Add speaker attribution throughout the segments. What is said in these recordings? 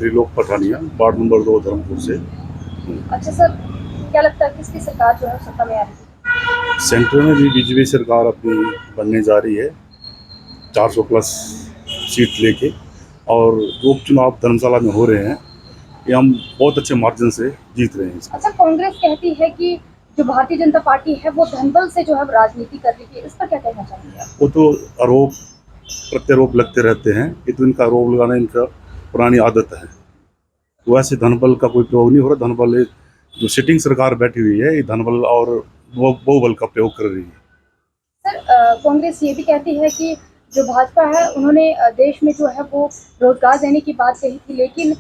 Speaker 1: Trilok Pathania, ward number 2 Dharampur से।
Speaker 2: अच्छा sir, क्या लगता है किसकी सरकार जो है सत्ता में आ रही है?
Speaker 1: सेंटर में भी बीजेपी सरकार अपनी बनने जा रही है, 400 प्लस सीट लेके। और जो उपचुनाव धर्मशाला में हो रहे हैं, ये हम बहुत अच्छे मार्जिन से जीत रहे हैं इसमें।
Speaker 2: अच्छा, कांग्रेस कहती है कि जो भारतीय जनता पार्टी है वो धनबल से जो है राजनीति कर रही है, इस पर क्या कहना चाहेंगे आप?
Speaker 1: वो तो आरोप प्रत्यारोप लगते रहते हैं, ये तो इनका आरोप लगाना इनका पुरानी आदत है। वैसे धनबल का कोई प्रयोग नहीं हो रहा। धनबल जो सिटिंग सरकार बैठी हुई है, ये धनबल और बहुबल का प्रयोग कर रही है।
Speaker 2: सर, कांग्रेस ये भी कहती है कि जो भाजपा है उन्होंने देश में जो है वो रोजगार देने की बात कही थी, लेकिन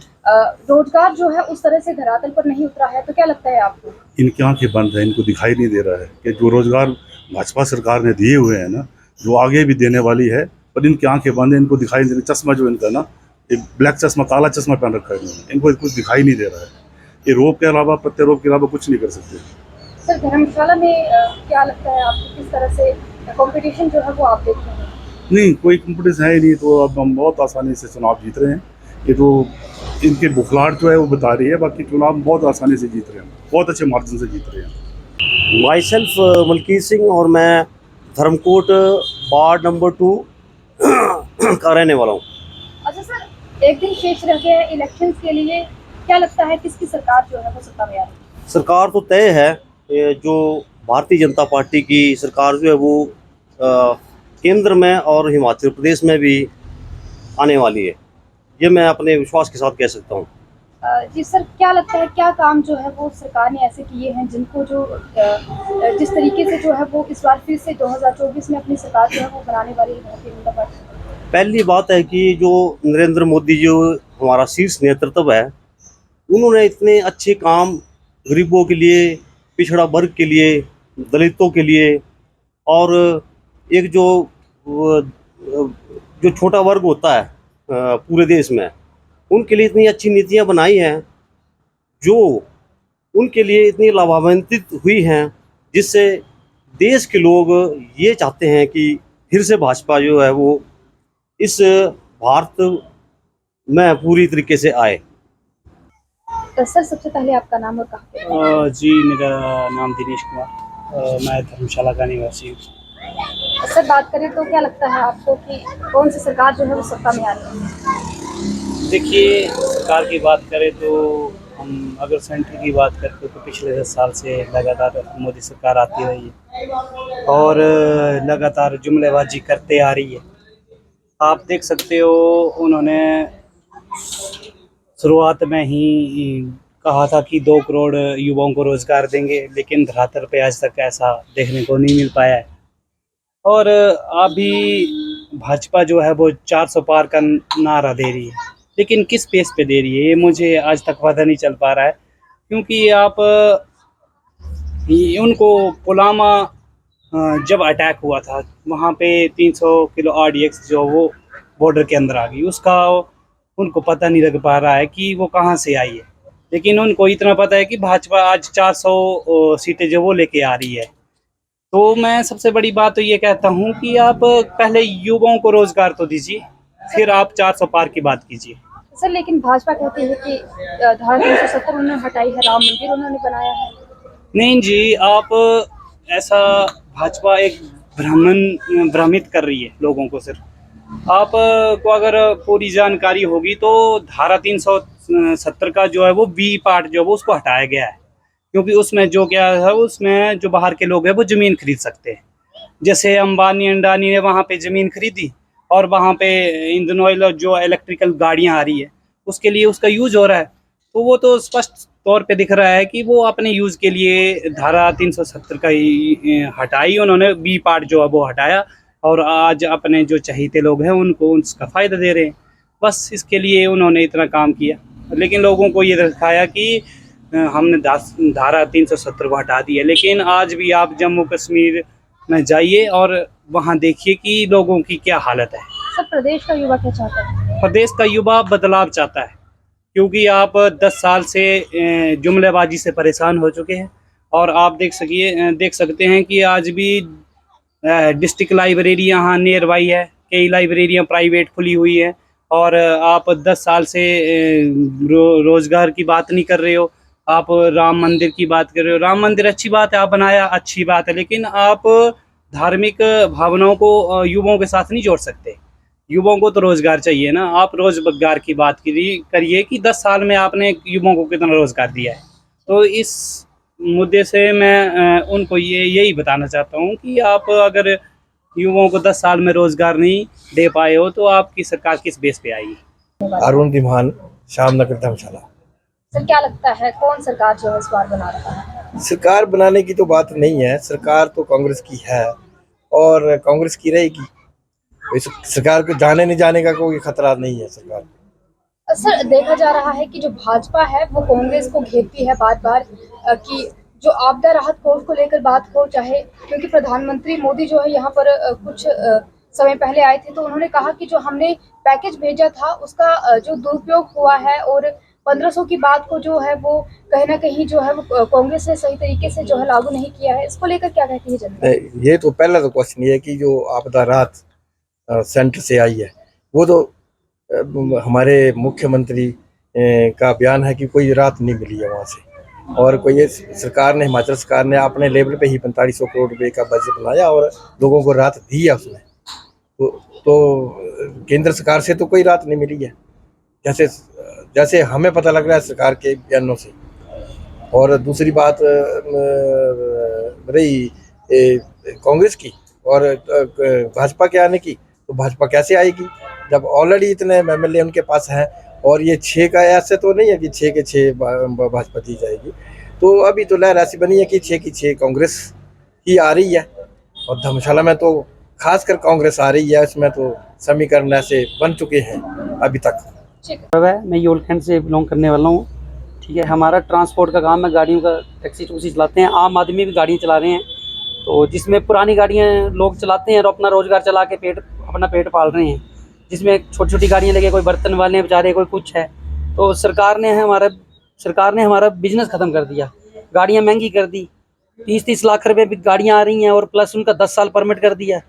Speaker 2: रोजगार जो है उस तरह से धरातल पर नहीं उतरा है, तो क्या लगता है आपको?
Speaker 1: इनकी आंखें बंद है, इनको दिखाई नहीं दे रहा है कि जो रोजगार भाजपा सरकार ने दिए हुए हैं ना, जो आगे भी देने वाली है, पर इनकी आंखें बंद है, इनको दिखाई नहीं दे रहा। चश्मा जो इनका ना, ये ब्लैक चश्मा, काला चश्मा पहन रखा है इन्होंने, इनको कुछ दिखाई नहीं दे रहा है। ये रोप के अलावा, प्रत्यारोप के अलावा कुछ नहीं कर सकते।
Speaker 2: सर, धर्मशाला में क्या लगता है आपको, किस तरह से कंपटीशन जो है वो आप देख रहे हैं?
Speaker 1: नहीं, कोई कंपटीशन है ही नहीं, तो अब हम बहुत आसानी से चुनाव जीत रहे हैं। ये तो इनके बुखलाहट जो है वो बता रही है, बाकी चुनाव बहुत आसानी से जीत रहे हैं, बहुत अच्छे मार्जिन से जीत रहे हैं।
Speaker 3: माई सेल्फ मलकीत सिंह, और मैं धर्मकोट वार्ड नंबर 2 का रहने वाला हूँ।
Speaker 2: अच्छा सर, एक दिन शेष रह गया है इलेक्शंस के लिए, क्या लगता है किसकी सरकार जो है वो सत्ता में आ रही है?
Speaker 3: सरकार तो तय है, ये जो भारतीय जनता पार्टी की सरकार जो है वो केंद्र में और हिमाचल प्रदेश में भी आने वाली है, ये मैं अपने विश्वास के साथ कह सकता हूँ।
Speaker 2: जी सर, क्या लगता है क्या काम जो है वो सरकार ने ऐसे किए हैं जिनको जो जिस तरीके से जो है वो इस बार फिर से 2024 में अपनी सरकार जो है वो बनाने वाली है भारतीय जनता पार्टी?
Speaker 3: पहली बात है कि जो नरेंद्र मोदी जो हमारा शीर्ष नेतृत्व है, उन्होंने इतने अच्छे काम गरीबों के लिए, पिछड़ा वर्ग के लिए, दलितों के लिए, और एक जो छोटा वर्ग होता है पूरे देश में, उनके लिए इतनी अच्छी नीतियां बनाई हैं जो उनके लिए इतनी लाभान्वित हुई हैं, जिससे देश के लोग ये चाहते हैं कि फिर से भाजपा जो है वो इस भारत में पूरी तरीके से आए।
Speaker 2: तो सर, सबसे पहले आपका नाम और कहाँ पे?
Speaker 4: जी, मेरा नाम दिनेश कुमार, मैं धर्मशाला का निवासी हूँ।
Speaker 2: सर, बात करें तो क्या लगता है आपको कि कौन सी सरकार जो है वो सत्ता में आ रही है?
Speaker 4: देखिए, सरकार की बात करें तो हम अगर सेंटर की बात करते तो पिछले 10 साल से लगातार मोदी सरकार आती रही है और लगातार जुमलेबाजी करते आ रही है। आप देख सकते हो, उन्होंने शुरुआत में ही कहा था कि 2 करोड़ युवाओं को रोजगार देंगे, लेकिन धरातल पे आज तक ऐसा देखने को नहीं मिल पाया है। और अभी भाजपा जो है वो 400 पार का नारा दे रही है, लेकिन किस पेस पे दे रही है ये मुझे आज तक पता नहीं चल पा रहा है। क्योंकि आप उनको पुलवामा जब अटैक हुआ था, वहाँ पे 300 किलो RDX जो वो बॉर्डर के अंदर आ गई, उसका उनको पता नहीं लग पा रहा है कि वो कहाँ से आई है। लेकिन उनको इतना पता है कि भाजपा आज 400 सीटें जो वो लेके आ रही है। तो मैं सबसे बड़ी बात तो ये कहता हूँ कि आप पहले युवाओं को रोजगार तो दीजिए, फिर आप 400 पार की बात कीजिए।
Speaker 2: सर, लेकिन भाजपा कहती है कि धारा 370 उन्होंने हटाई है, राम मंदिर उन्होंने बनाया है।
Speaker 4: नहीं जी, आप ऐसा, भाजपा एक भ्रमित कर रही है लोगों को। सिर्फ आप को अगर पूरी जानकारी होगी तो धारा 370 का जो है वो बी पार्ट जो है वो उसको हटाया गया है। क्योंकि उसमें जो क्या है, उसमें जो बाहर के लोग हैं वो ज़मीन खरीद सकते हैं। जैसे अंबानी अंडानी ने वहाँ पे ज़मीन खरीदी और वहाँ पे इंजन ऑयल और जो इलेक्ट्रिकल गाड़ियाँ आ रही है उसके लिए उसका यूज हो रहा है। तो वो तो स्पष्ट तौर पे दिख रहा है कि वो अपने यूज़ के लिए धारा 370 का ही हटाई उन्होंने, बी पार्ट जो है वो हटाया, और आज अपने जो चहीते लोग हैं उनको उसका फ़ायदा दे रहे हैं। बस इसके लिए उन्होंने इतना काम किया, लेकिन लोगों को ये दिखाया कि हमने धारा 370 को हटा दी है। लेकिन आज भी आप जम्मू कश्मीर में जाइए और वहाँ देखिए कि लोगों की क्या हालत है।
Speaker 2: सर, प्रदेश का युवा क्या चाहता है?
Speaker 4: प्रदेश का युवा बदलाव चाहता है, क्योंकि आप 10 साल से जुमलेबाजी से परेशान हो चुके हैं। और आप देख सकते हैं कि आज भी डिस्ट्रिक्ट लाइब्रेरी यहाँ नियर बाई है, कई लाइब्रेरियाँ प्राइवेट खुली हुई है और आप 10 साल से रोजगार की बात नहीं कर रहे हो। आप राम मंदिर की बात कर रहे हो। राम मंदिर अच्छी बात है, आप बनाया, अच्छी बात है, लेकिन आप धार्मिक भावनाओं को युवाओं के साथ नहीं जोड़ सकते। युवाओं को तो रोजगार चाहिए ना। आप रोजगार की बात करिए कि 10 साल में आपने युवाओं को कितना रोजगार दिया है। तो इस मुद्दे से मैं उनको यही बताना चाहता हूँ कि आप अगर युवाओं को 10 साल में रोजगार नहीं दे पाए हो तो आपकी सरकार किस बेस पे आएगी।
Speaker 5: अरुण धीमान, श्यामनगर धर्मशाला।
Speaker 2: सर क्या लगता है कौन सरकार जो है इस बार बना रहा है?
Speaker 5: सरकार बनाने की तो बात नहीं है, सरकार तो कांग्रेस की है और कांग्रेस की रहेगी। इस सरकार को जाने नहीं जाने का कोई खतरा नहीं है सरकार को।
Speaker 2: सर देखा जा रहा है कि जो भाजपा है वो कांग्रेस को घेरती है बार बार कि जो आपदा राहत कोष को लेकर बात हो, चाहे क्योंकि प्रधानमंत्री मोदी जो है यहाँ पर कुछ समय पहले आए थे तो उन्होंने कहा कि जो हमने पैकेज भेजा था उसका जो दुरुपयोग हुआ है और 1500 की बात को जो है वो कहीं ना कहीं जो है वो कांग्रेस ने सही तरीके से जो है लागू नहीं किया है। इसको लेकर क्या कहती है जनता?
Speaker 5: ये तो पहला तो क्वेश्चन ये है कि जो आपदा राहत सेंटर से आई है वो तो हमारे मुख्यमंत्री का बयान है कि कोई राहत नहीं मिली है वहाँ से, और कोई ये सरकार ने, हिमाचल सरकार ने अपने लेवल पे ही 4500 करोड़ रुपए का बजट बनाया और लोगों को राहत दी है उसमें। तो केंद्र सरकार से तो कोई राहत नहीं मिली है, जैसे हमें पता लग रहा है सरकार के बयानों से। और दूसरी बात रही कांग्रेस की और भाजपा के आने की, तो भाजपा कैसे आएगी जब ऑलरेडी इतने एमएलए उनके पास हैं, और ये 6 का ऐसे तो नहीं है कि 6 के 6 भाजपा दी जाएगी। तो अभी तो लहर ऐसी बनी है कि 6 की 6 कांग्रेस ही आ रही है, और धर्मशाला में तो खासकर कांग्रेस आ रही है। इसमें तो समीकरण ऐसे बन चुके हैं अभी तक।
Speaker 6: मैं योलखंड से बिलोंग करने वाला हूँ। ठीक है, हमारा ट्रांसपोर्ट का काम है, गाड़ियों का टैक्सी टूक्सी चलाते हैं। आम आदमी भी गाड़ियाँ चला रहे हैं, तो जिसमें पुरानी गाड़ियाँ लोग चलाते हैं और अपना रोजगार चला के अपना पेट पाल रहे हैं। जिसमें छोटी छोटी गाड़ियाँ लगे, कोई बर्तन वाले बेचारे, कोई कुछ है। तो सरकार ने हमारा बिजनेस ख़त्म कर दिया, गाड़ियाँ महंगी कर दी। 30-30 लाख रुपए भी गाड़ियाँ आ रही हैं और प्लस उनका 10 साल परमिट कर दिया।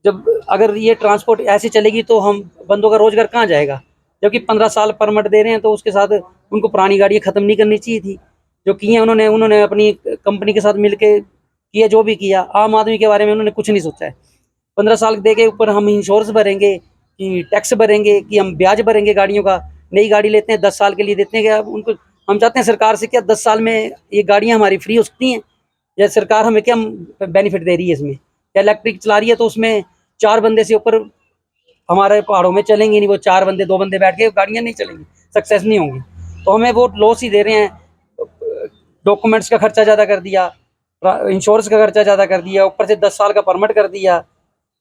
Speaker 6: जब अगर ये ट्रांसपोर्ट ऐसे चलेगी तो हम बंदों का रोजगार कहाँ जाएगा? जबकि 15 साल परमिट दे रहे हैं, तो उसके साथ उनको पुरानी गाड़ियाँ ख़त्म नहीं करनी चाहिए थी। जो की है उन्होंने अपनी कंपनी के साथ मिलके किया, जो भी किया। आम आदमी के बारे में उन्होंने कुछ नहीं सोचा है। 15 साल दे के ऊपर हम इंश्योरेंस भरेंगे कि टैक्स भरेंगे कि हम ब्याज भरेंगे गाड़ियों का। नई गाड़ी लेते हैं 10 साल के लिए देते हैं, क्या उनको हम चाहते हैं सरकार से क्या 10 साल में ये गाड़ियाँ हमारी फ्री हो सकती हैं? या सरकार हमें क्या बेनिफिट दे रही है इसमें? या इलेक्ट्रिक चला रही है तो उसमें 4 बंदे से ऊपर हमारे पहाड़ों में चलेंगे नहीं। वो 4 बंदे 2 बंदे बैठ के गाड़ियाँ नहीं चलेंगी, सक्सेस नहीं होंगी। तो हमें वो लॉस ही दे रहे हैं। डॉक्यूमेंट्स का खर्चा ज़्यादा कर दिया, इंश्योरेंस का खर्चा ज़्यादा कर दिया, ऊपर से 10 साल का परमिट कर दिया।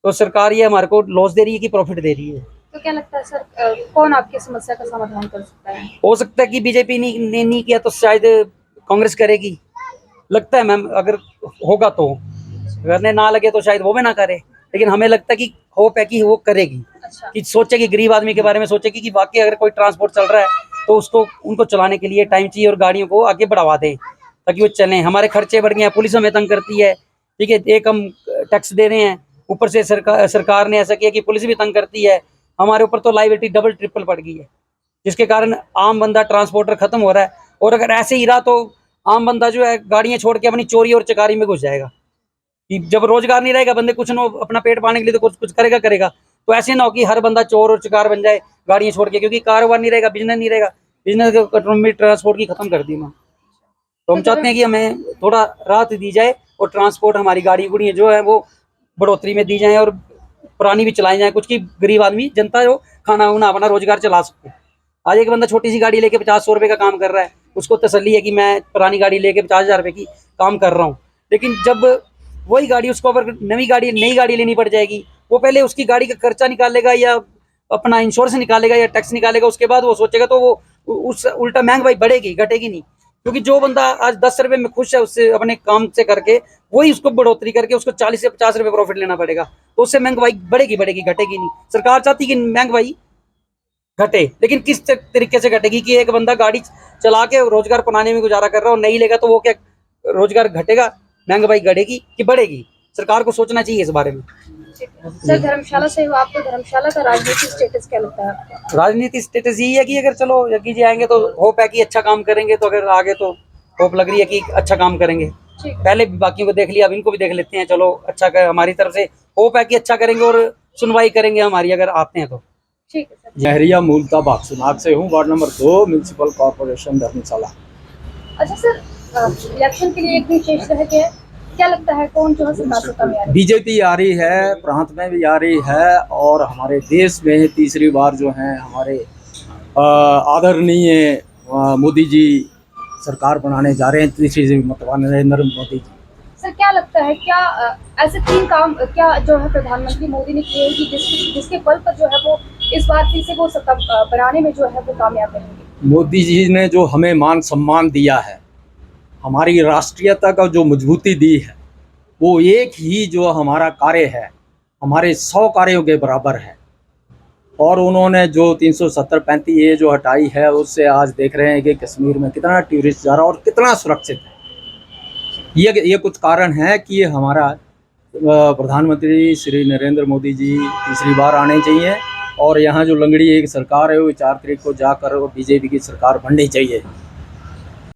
Speaker 6: तो सरकार ये हमारे को लॉस दे रही है कि प्रॉफिट दे रही है?
Speaker 2: तो क्या लगता है सर कौन आपकी समस्या का समाधान कर सकता है?
Speaker 6: हो सकता है कि बीजेपी ने नहीं किया तो शायद कांग्रेस करेगी, लगता है मैम। अगर होगा तो, करने ना लगे तो शायद वो भी ना करे, लेकिन हमें लगता है कि होप है कि वो करेगी।
Speaker 2: अच्छा।
Speaker 6: कि सोचेगी, गरीब आदमी के बारे में सोचेगी कि वाकई अगर कोई ट्रांसपोर्ट चल रहा है तो उनको चलाने के लिए टाइम चाहिए और गाड़ियों को आगे बढ़ावा दें ताकि वो चलें। हमारे खर्चे बढ़ गए हैं, पुलिस हमें तंग करती है। ठीक है, एक हम टैक्स दे रहे हैं, ऊपर से सरकार ने ऐसा किया कि पुलिस भी तंग करती है। हमारे ऊपर तो लायबिलिटी डबल ट्रिपल पड़ गई है, जिसके कारण आम बंदा ट्रांसपोर्टर खत्म हो रहा है। और अगर ऐसे ही रहा तो आम बंदा जो है गाड़ियाँ छोड़ के अपनी चोरी और चकारी में घुस जाएगा। कि जब रोजगार नहीं रहेगा, बंदे कुछ ना अपना पेट पाने के लिए तो कुछ करेगा। तो ऐसे ना हो कि हर बंदा चोर और चकार बन जाए गाड़ियाँ छोड़ के, क्योंकि कारोबार नहीं रहेगा, बिजनेस नहीं रहेगा। बिजनेस इकोनॉमी ट्रांसपोर्ट की खत्म कर दी मैं। तो हम चाहते हैं कि हमें थोड़ा राहत दी जाए और ट्रांसपोर्ट हमारी गाड़ियाँ जो है वो बढ़ोतरी में दी जाए और पुरानी भी चलाई जाए, कुछ की गरीब आदमी जनता जो खाना उना अपना रोजगार चला सकते। आज एक बंदा छोटी सी गाड़ी लेके 50-100 रुपये का काम कर रहा है, उसको तसल्ली है कि मैं पुरानी गाड़ी लेके 50,000 रुपये की काम कर रहा हूँ। लेकिन जब वही गाड़ी उसको अगर नई गाड़ी लेनी पड़ जाएगी, वो पहले उसकी गाड़ी का खर्चा निकालेगा या अपना इंश्योरेंस निकालेगा या टैक्स निकालेगा, उसके बाद वो सोचेगा। तो वो उस उल्टा महंगाई बढ़ेगी, घटेगी नहीं। क्योंकि जो बंदा आज 10 रुपये में खुश है, उससे अपने काम से करके वही उसको बढ़ोतरी करके उसको 40 से 50 रुपये प्रॉफिट लेना पड़ेगा। तो उससे महंगाई बढ़ेगी, घटेगी नहीं। सरकार चाहती कि महंगाई घटे, लेकिन किस तरीके से घटेगी कि एक बंदा गाड़ी चला के रोजगार बनाने में गुजारा कर रहा हो, नहीं लेगा तो वो क्या रोजगार घटेगा? महंगाई घटेगी कि बढ़ेगी? सरकार को सोचना चाहिए इस बारे में।
Speaker 2: ठीक है सर, धर्मशाला से हो, आपको धर्मशाला का राजनीतिक स्टेटस क्या लगता है आपको?
Speaker 6: राजनीति स्टेटस यही है कि अगर चलो जग्गी जी आएंगे तो होप है कि अच्छा काम करेंगे, तो अगर आगे तो होप लग रही है कि अच्छा काम करेंगे।
Speaker 2: ठीक है।
Speaker 6: पहले भी बाकियों को देख लिया, अब इनको भी देख लेते हैं। चलो अच्छा कर, हमारी तरफ से होप है कि अच्छा करेंगे और सुनवाई करेंगे हमारी, अगर आते हैं तो।
Speaker 2: ठीक है सर।
Speaker 7: जहरिया मूलता बागसुनाग से हूँ, वार्ड नंबर 2, म्यूनसिपल कॉरपोरेशन धर्मशाला।
Speaker 2: अच्छा सर, इलेक्शन के लिए एक दिन शेष रह गया है, क्या लगता है कौन जो है सरकार सत्ता में आ रही है?
Speaker 7: बीजेपी आ रही है, प्रांत में भी आ रही है, और हमारे देश में तीसरी बार जो है हमारे आदरणीय मोदी जी सरकार बनाने जा रहे हैं, तीसरी मतवा नरेंद्र मोदी जी।
Speaker 2: सर क्या लगता है, क्या ऐसे 3 काम क्या जो है प्रधानमंत्री मोदी ने किए कि जिसके बल पर जो है वो इस बार फिर से वो सत्ता बनाने में जो है वो कामयाब रहेंगे?
Speaker 7: मोदी जी ने जो हमें मान सम्मान दिया है, हमारी राष्ट्रीयता का जो मजबूती दी है, वो एक ही जो हमारा कार्य है हमारे 100 कार्यों के बराबर है। और उन्होंने जो 370-35A जो हटाई है, उससे आज देख रहे हैं कि कश्मीर में कितना टूरिस्ट जा रहा है और कितना सुरक्षित है। ये कुछ कारण है कि हमारा प्रधानमंत्री श्री नरेंद्र मोदी जी तीसरी बार आने चाहिए, और यहाँ जो लंगड़ी एक सरकार है वो 4 तारीख को जाकर बीजेपी की सरकार बननी चाहिए।